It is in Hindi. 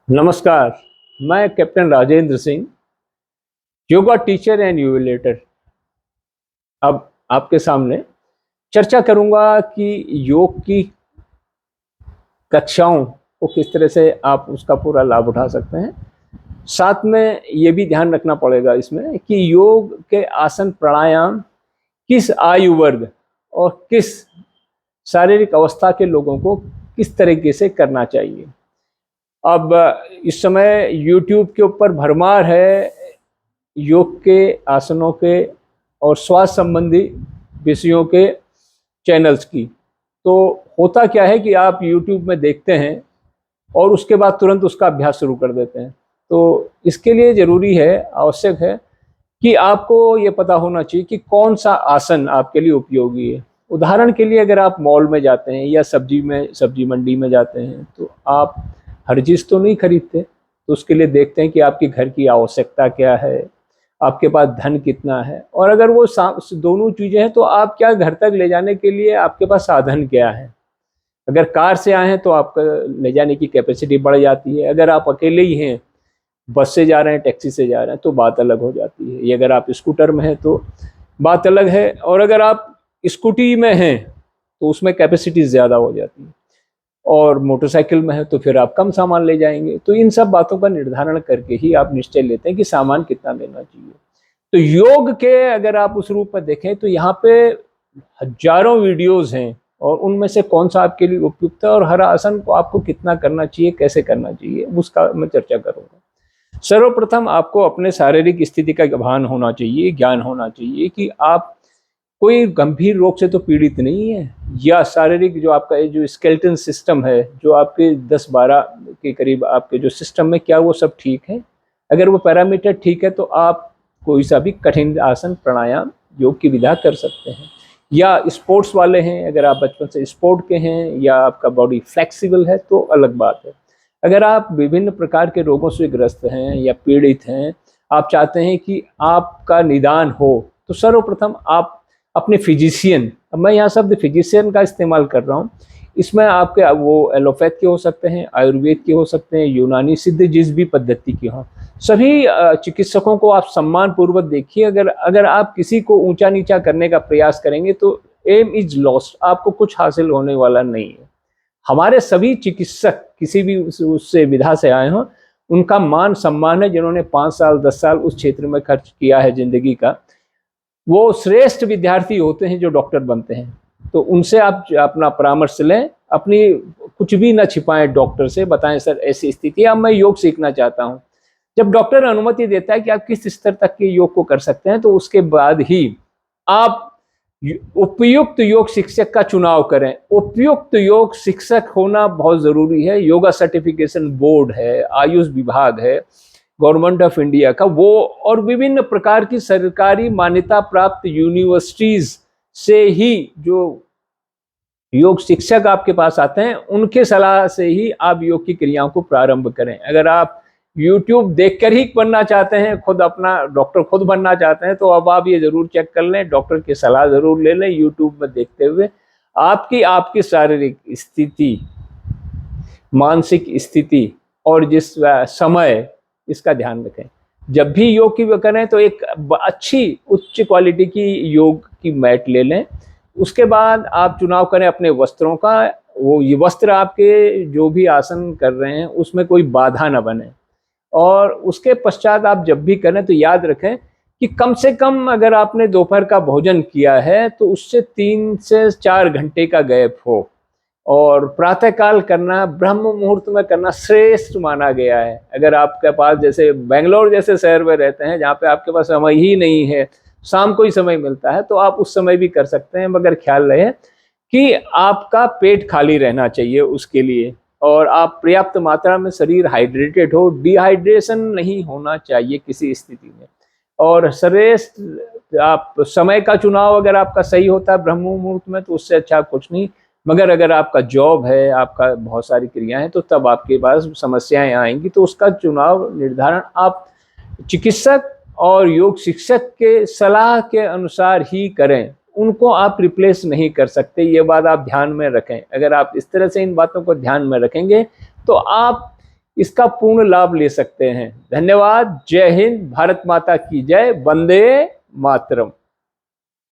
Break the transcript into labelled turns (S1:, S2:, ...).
S1: नमस्कार। मैं captain Rajendra Singh, yoga teacher and यूविलेटर। अब आपके सामने चर्चा करूंगा कि योग की कक्षाओं को किस तरह से आप उसका पूरा लाभ उठा सकते हैं। साथ में ये भी ध्यान रखना पड़ेगा इसमें कि योग के आसन प्राणायाम किस आयु वर्ग और किस शारीरिक अवस्था के लोगों को किस तरीके से करना चाहिए। अब इस समय YouTube के ऊपर भरमार है योग के आसनों के और स्वास्थ्य संबंधी विषयों के चैनल्स की। तो होता क्या है कि आप YouTube में देखते हैं और उसके बाद तुरंत उसका अभ्यास शुरू कर देते हैं। तो इसके लिए ज़रूरी है, आवश्यक है कि आपको ये पता होना चाहिए कि कौन सा आसन आपके लिए उपयोगी है। उदाहरण के लिए अगर आप मॉल में जाते हैं या सब्जी मंडी में जाते हैं तो आप हर चीज़ तो नहीं खरीदते, तो उसके लिए देखते हैं कि आपके घर की आवश्यकता क्या है, आपके पास धन कितना है, और अगर वो दोनों चीज़ें हैं तो आप क्या घर तक ले जाने के लिए आपके पास साधन क्या है। अगर कार से आए हैं तो आपका ले जाने की कैपेसिटी बढ़ जाती है। अगर आप अकेले ही हैं, बस से जा रहे हैं, टैक्सी से जा रहे हैं, तो बात अलग हो जाती है। ये अगर आप स्कूटर में हैं तो बात अलग है, और अगर आप स्कूटी में हैं तो उसमें कैपेसिटी ज़्यादा हो जाती है, और मोटरसाइकिल में है तो फिर आप कम सामान ले जाएंगे। तो इन सब बातों का निर्धारण करके ही आप निश्चय लेते हैं कि सामान कितना लेना चाहिए। तो योग के अगर आप उस रूप में देखें तो यहाँ पे हजारों वीडियोस हैं, और उनमें से कौन सा आपके लिए उपयुक्त है और हर आसन को आपको कितना करना चाहिए, कैसे करना चाहिए, उसका मैं चर्चा करूँगा। सर्वप्रथम आपको अपने शारीरिक स्थिति का भान होना चाहिए, ज्ञान होना चाहिए कि आप कोई गंभीर रोग से तो पीड़ित नहीं है, या शारीरिक जो आपका जो स्केलेटन सिस्टम है, जो आपके 10-12 के करीब आपके जो सिस्टम में, क्या वो सब ठीक है। अगर वो पैरामीटर ठीक है तो आप कोई सा भी कठिन आसन प्राणायाम योग की विधा कर सकते हैं। या स्पोर्ट्स वाले हैं, अगर आप बचपन से स्पोर्ट के हैं या आपका बॉडी फ्लेक्सिबल है तो अलग बात है। अगर आप विभिन्न प्रकार के रोगों से ग्रस्त हैं या पीड़ित हैं, आप चाहते हैं कि आपका निदान हो, तो सर्वप्रथम आप अपने फिजिशियन, अब मैं यहाँ शब्द फिजिशियन का इस्तेमाल कर रहा हूँ, इसमें आपके वो एलोपैथ के हो सकते हैं, आयुर्वेद के हो सकते हैं, यूनानी सिद्ध जिस भी पद्धति की हों, सभी चिकित्सकों को आप सम्मान पूर्वक देखिए। अगर आप किसी को ऊंचा नीचा करने का प्रयास करेंगे तो एम इज लॉस्ट, आपको कुछ हासिल होने वाला नहीं है। हमारे सभी चिकित्सक किसी भी उससे विधा से आए हों, उनका मान सम्मान है। जिन्होंने 5 साल 10 साल उस क्षेत्र में खर्च किया है जिंदगी का, वो श्रेष्ठ विद्यार्थी होते हैं जो डॉक्टर बनते हैं। तो उनसे आप अपना परामर्श लें, अपनी कुछ भी ना छिपाएं, डॉक्टर से बताएं सर ऐसी स्थिति है, अब मैं योग सीखना चाहता हूँ। जब डॉक्टर अनुमति देता है कि आप किस स्तर तक के योग को कर सकते हैं, तो उसके बाद ही आप उपयुक्त योग शिक्षक का चुनाव करें। उपयुक्त योग शिक्षक होना बहुत जरूरी है। योगा सर्टिफिकेशन बोर्ड है, आयुष विभाग है गवर्नमेंट ऑफ इंडिया का, वो और विभिन्न प्रकार की सरकारी मान्यता प्राप्त यूनिवर्सिटीज से ही जो योग शिक्षक आपके पास आते हैं, उनके सलाह से ही आप योग की क्रियाओं को प्रारंभ करें। अगर आप YouTube देखकर ही बनना चाहते हैं, खुद अपना डॉक्टर खुद बनना चाहते हैं, तो अब आप ये जरूर चेक कर लें, डॉक्टर की सलाह जरूर ले लें। YouTube में देखते हुए आपकी शारीरिक स्थिति, मानसिक स्थिति और जिस समय, इसका ध्यान रखें। जब भी योग की करें तो एक अच्छी उच्च क्वालिटी की योग की मैट ले लें। उसके बाद आप चुनाव करें अपने वस्त्रों का। वो ये वस्त्र आपके जो भी आसन कर रहे हैं उसमें कोई बाधा ना बने। और उसके पश्चात आप जब भी करें तो याद रखें कि कम से कम अगर आपने दोपहर का भोजन किया है तो उससे 3 से 4 घंटे का गैप हो, और प्रातःकाल करना, ब्रह्म मुहूर्त में करना श्रेष्ठ माना गया है। अगर आपके पास, जैसे बेंगलोर जैसे शहर में रहते हैं जहाँ पे आपके पास समय ही नहीं है, शाम को ही समय मिलता है, तो आप उस समय भी कर सकते हैं, मगर ख्याल रहे कि आपका पेट खाली रहना चाहिए उसके लिए, और आप पर्याप्त मात्रा में शरीर हाइड्रेटेड हो, डिहाइड्रेशन नहीं होना चाहिए किसी स्थिति में। और श्रेष्ठ आप समय का चुनाव अगर आपका सही होता है ब्रह्म मुहूर्त में, तो उससे अच्छा कुछ नहीं। मगर अगर आपका जॉब है, आपका बहुत सारी क्रियाएं हैं, तो तब आपके पास समस्याएं आएंगी। तो उसका चुनाव निर्धारण आप चिकित्सक और योग शिक्षक के सलाह के अनुसार ही करें, उनको आप रिप्लेस नहीं कर सकते। ये बात आप ध्यान में रखें। अगर आप इस तरह से इन बातों को ध्यान में रखेंगे तो आप इसका पूर्ण लाभ ले सकते हैं। धन्यवाद। जय हिंद। भारत माता की जय। वंदे मातरम।